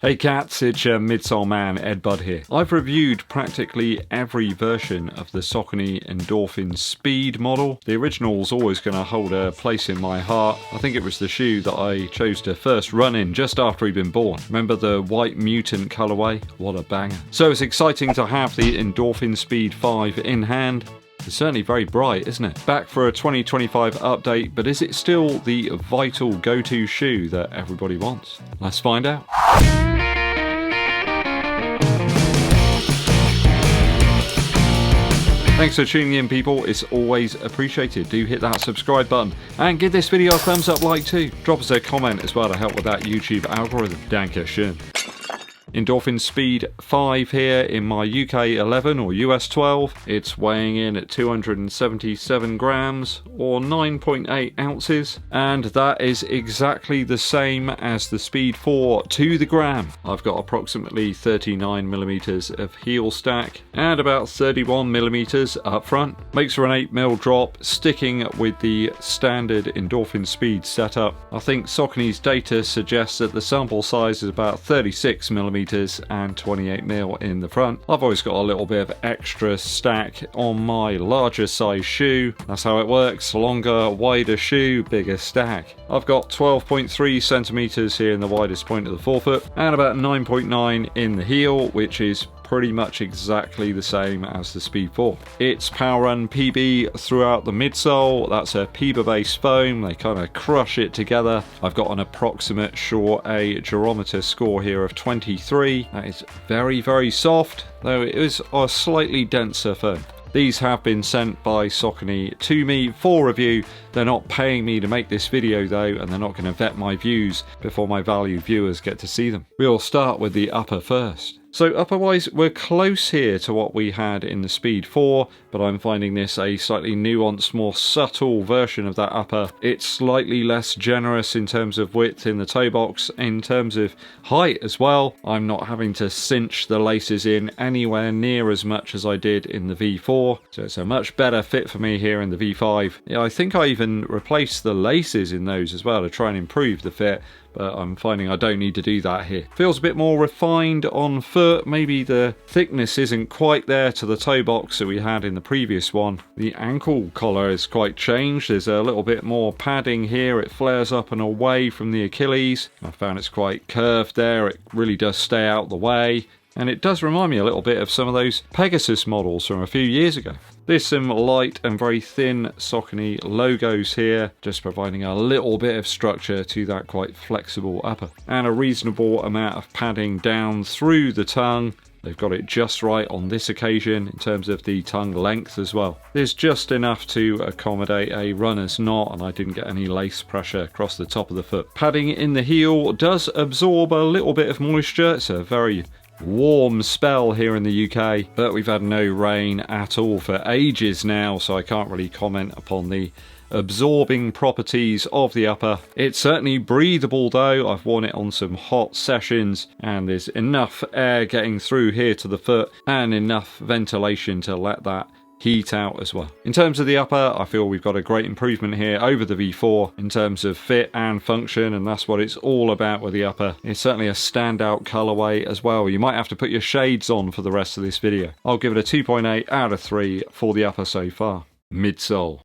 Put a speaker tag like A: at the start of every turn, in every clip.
A: Hey cats, it's your Midsole man, Eddbud here. I've reviewed practically every version of the Saucony Endorphin Speed model. The original's always going to hold a place in my heart. I think it was the shoe that I chose to first run in just after he'd been born. Remember the white mutant colourway? What a banger. So it's exciting to have the Endorphin Speed 5 in hand. It's certainly very bright, isn't it? Back for a 2025 update, but is it still the vital go-to shoe that everybody wants? Let's find out. Thanks for tuning in, people. It's always appreciated. Do hit that subscribe button and give this video a thumbs up like too. Drop us a comment as well to help with that YouTube algorithm. Dankeschön. Endorphin Speed 5 here in my UK 11 or US 12. It's weighing in at 277 grams or 9.8 ounces, and that is exactly the same as the Speed 4 to the gram. I've got approximately 39 millimeters of heel stack and about 31 millimeters up front. Makes for an 8mm drop, sticking with the standard Endorphin Speed setup. I think Saucony's data suggests that the sample size is about 36 millimeters and 28mm in the front. I've always got a little bit of extra stack on my larger size shoe. That's how it works. Longer, wider shoe, bigger stack. I've got 12.3 centimeters here in the widest point of the forefoot and about 9.9 in the heel, which is pretty much exactly the same as the Speed 4. It's pwrrrun PB throughout the midsole. That's a PEBA based foam. They kind of crush it together. I've got an approximate short A durometer score here of 23. That is very, very soft, though it is a slightly denser foam. These have been sent by Saucony to me for review. They're not paying me to make this video though, and they're not going to vet my views before my valued viewers get to see them. We'll start with the upper first. So upper-wise, we're close here to what we had in the Speed 4, but I'm finding this a slightly nuanced, more subtle version of that upper. It's slightly less generous in terms of width in the toe box, in terms of height as well. I'm not having to cinch the laces in anywhere near as much as I did in the V4, so it's a much better fit for me here in the V5. Yeah, I think I even replaced the laces in those as well to try and improve the fit, but I'm finding I don't need to do that here. Feels a bit more refined on foot. Maybe the thickness isn't quite there to the toe box that we had in the previous one. The ankle collar is quite changed. There's a little bit more padding here. It flares up and away from the Achilles. I found it's quite curved there. It really does stay out the way. And it does remind me a little bit of some of those Pegasus models from a few years ago. There's some light and very thin Saucony logos here, just providing a little bit of structure to that quite flexible upper. And a reasonable amount of padding down through the tongue. They've got it just right on this occasion in terms of the tongue length as well. There's just enough to accommodate a runner's knot, and I didn't get any lace pressure across the top of the foot. Padding in the heel does absorb a little bit of moisture. It's a very warm spell here in the UK, but we've had no rain at all for ages now, so I can't really comment upon the absorbing properties of the upper. It's certainly breathable though. I've worn it on some hot sessions and there's enough air getting through here to the foot and enough ventilation to let that heat out as well. In terms of the upper, I feel we've got a great improvement here over the V4 in terms of fit and function, and that's what it's all about with the upper. It's certainly a standout colorway as well. You might have to put your shades on for the rest of this video. I'll give it a 2.8 out of 3 for the upper so far. Midsole.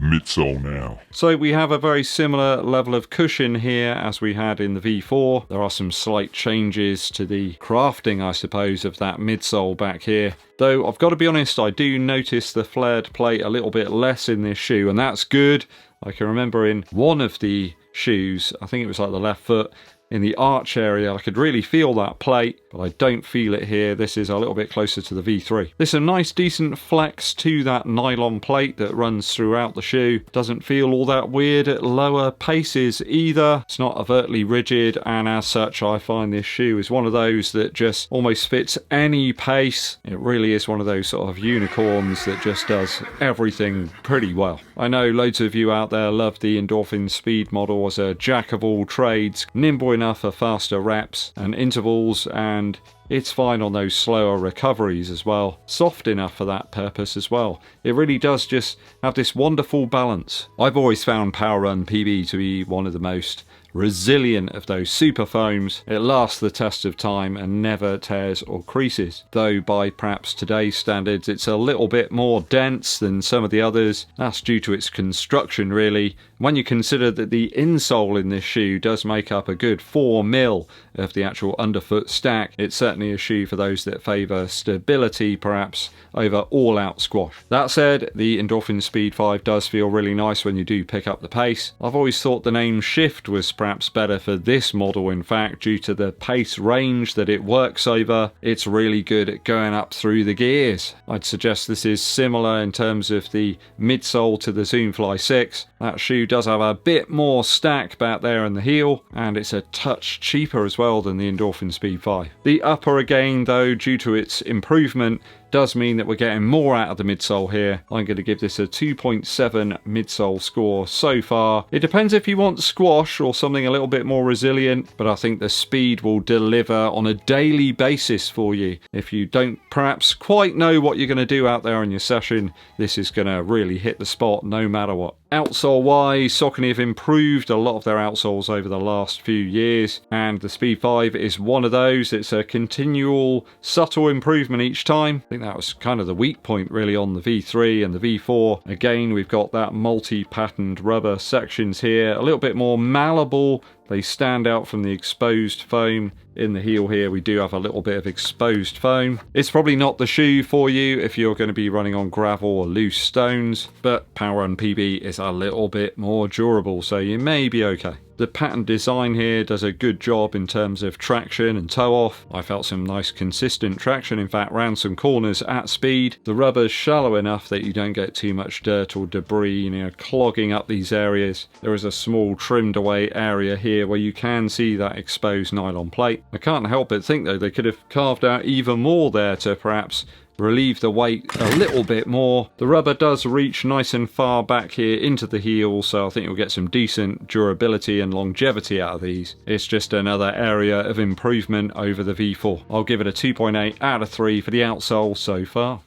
A: Midsole now. So we have a very similar level of cushion here as we had in the V4. There are some slight changes to the crafting, I suppose, of that midsole back here. Though I've got to be honest, I do notice the flared plate a little bit less in this shoe, and that's good. I can remember in one of the shoes, I think it was like the left foot, in the arch area, I could really feel that plate, but I don't feel it here. This is a little bit closer to the V3. There's a nice decent flex to that nylon plate that runs throughout the shoe. Doesn't feel all that weird at lower paces either. It's not overtly rigid, and as such I find this shoe is one of those that just almost fits any pace. It really is one of those sort of unicorns that just does everything pretty well. I know loads of you out there love the Endorphin Speed model as a jack of all trades, nimble enough for faster reps and intervals, and it's fine on those slower recoveries as well. Soft enough for that purpose as well. It really does just have this wonderful balance. I've always found pwrrrun PB to be one of the most resilient of those super foams. It lasts the test of time and never tears or creases, though by perhaps today's standards it's a little bit more dense than some of the others. That's due to its construction really. When you consider that the insole in this shoe does make up a good 4mm of the actual underfoot stack, it's certainly a shoe for those that favour stability perhaps over all-out squash. That said, the Endorphin Speed 5 does feel really nice when you do pick up the pace. I've always thought the name Shift was perhaps better for this model in fact, due to the pace range that it works over. It's really good at going up through the gears. I'd suggest this is similar in terms of the midsole to the Zoomfly 6. That shoe does have a bit more stack back there in the heel, and it's a touch cheaper as well than the Endorphin Speed 5. The upper again though, due to its improvement, does mean that we're getting more out of the midsole here. I'm going to give this a 2.7 midsole score so far. It depends if you want squash or something a little bit more resilient, but I think the speed will deliver on a daily basis for you. If you don't perhaps quite know what you're going to do out there in your session, this is going to really hit the spot no matter what. Outsole wise, Saucony have improved a lot of their outsoles over the last few years, and the Speed 5 is one of those. It's a continual subtle improvement each time. I think that was kind of the weak point really on the V3 and the V4. Again, we've got that multi-patterned rubber sections here, a little bit more malleable. They stand out from the exposed foam. In the heel here we do have a little bit of exposed foam. It's probably not the shoe for you if you're going to be running on gravel or loose stones, but PWRRun PB is a little bit more durable, so you may be okay. The pattern design here does a good job in terms of traction and toe off. I felt some nice consistent traction, in fact, round some corners at speed. The rubber's shallow enough that you don't get too much dirt or debris, clogging up these areas. There is a small trimmed away area here where you can see that exposed nylon plate. I can't help but think though they could have carved out even more there to perhaps relieve the weight a little bit more. The rubber does reach nice and far back here into the heel, so I think you'll get some decent durability and longevity out of these. It's just another area of improvement over the V4. I'll give it a 2.8 out of 3 for the outsole so far.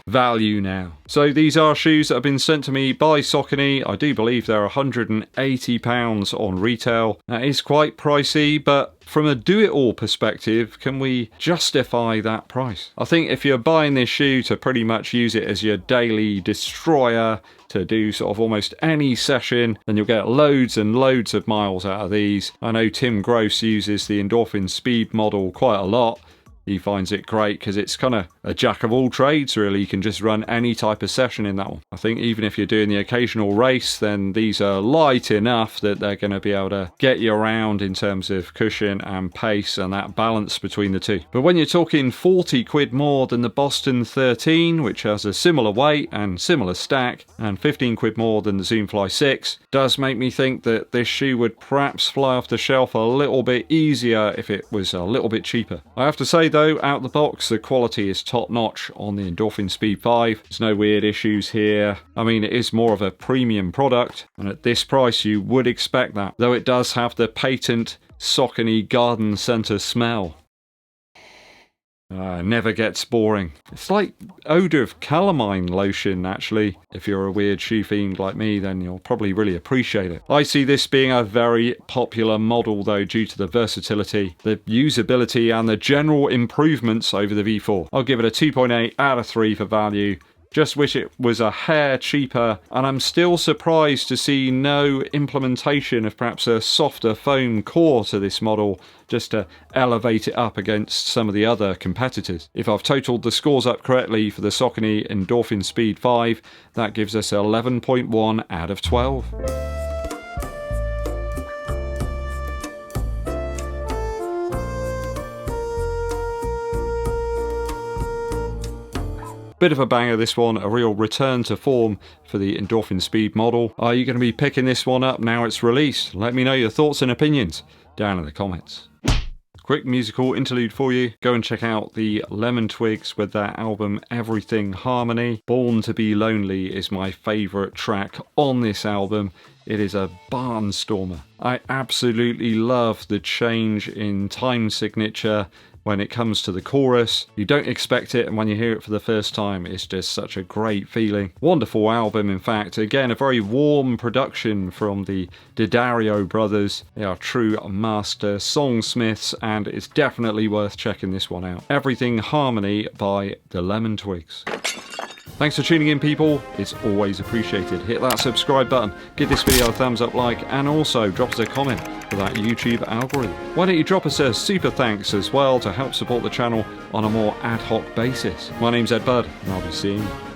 A: Value now. So these are shoes that have been sent to me by Saucony. I do believe they're £180 on retail. That is quite pricey, but from a do-it-all perspective, can we justify that price? I think if you're buying this shoe to pretty much use it as your daily destroyer, to do sort of almost any session, then you'll get loads and loads of miles out of these. I know Tim Gross uses the Endorphin Speed model quite a lot. He finds it great because it's kind of a jack of all trades really. You can just run any type of session in that one. I think even if you're doing the occasional race, then these are light enough that they're going to be able to get you around in terms of cushion and pace and that balance between the two. But when you're talking 40 quid more than the Boston 13, which has a similar weight and similar stack, and 15 quid more than the Zoomfly 6, does make me think that this shoe would perhaps fly off the shelf a little bit easier if it was a little bit cheaper. I have to say though, out the box, the quality is top notch on the Endorphin Speed 5. There's no weird issues here. I mean, it is more of a premium product, and at this price you would expect that, though it does have the patent Saucony garden centre smell. Never gets boring. It's like odour of calamine lotion actually. If you're a weird shoe fiend like me, then you'll probably really appreciate it. I see this being a very popular model though, due to the versatility, the usability and the general improvements over the V4. I'll give it a 2.8 out of 3 for value. Just wish it was a hair cheaper, and I'm still surprised to see no implementation of perhaps a softer foam core to this model, just to elevate it up against some of the other competitors. If I've totaled the scores up correctly for the Saucony Endorphin Speed 5, that gives us 11.1 out of 12. Bit of a banger this one, a real return to form for the Endorphin Speed model. Are you going to be picking this one up now it's released? Let me know your thoughts and opinions down in the comments. Quick musical interlude for you. Go and check out the Lemon Twigs with their album Everything Harmony. Born to Be Lonely is my favourite track on this album. It is a barnstormer. I absolutely love the change in time signature when it comes to the chorus. You don't expect it, and when you hear it for the first time, it's just such a great feeling. Wonderful album, in fact. Again, a very warm production from the D'Addario brothers. They are true master songsmiths, and it's definitely worth checking this one out. Everything Harmony by the Lemon Twigs. Thanks for tuning in, people. It's always appreciated. Hit that subscribe button, give this video a thumbs up like, and also drop us a comment for that YouTube algorithm. Why don't you drop us a super thanks as well to help support the channel on a more ad hoc basis. My name's Eddbud, and I'll be seeing you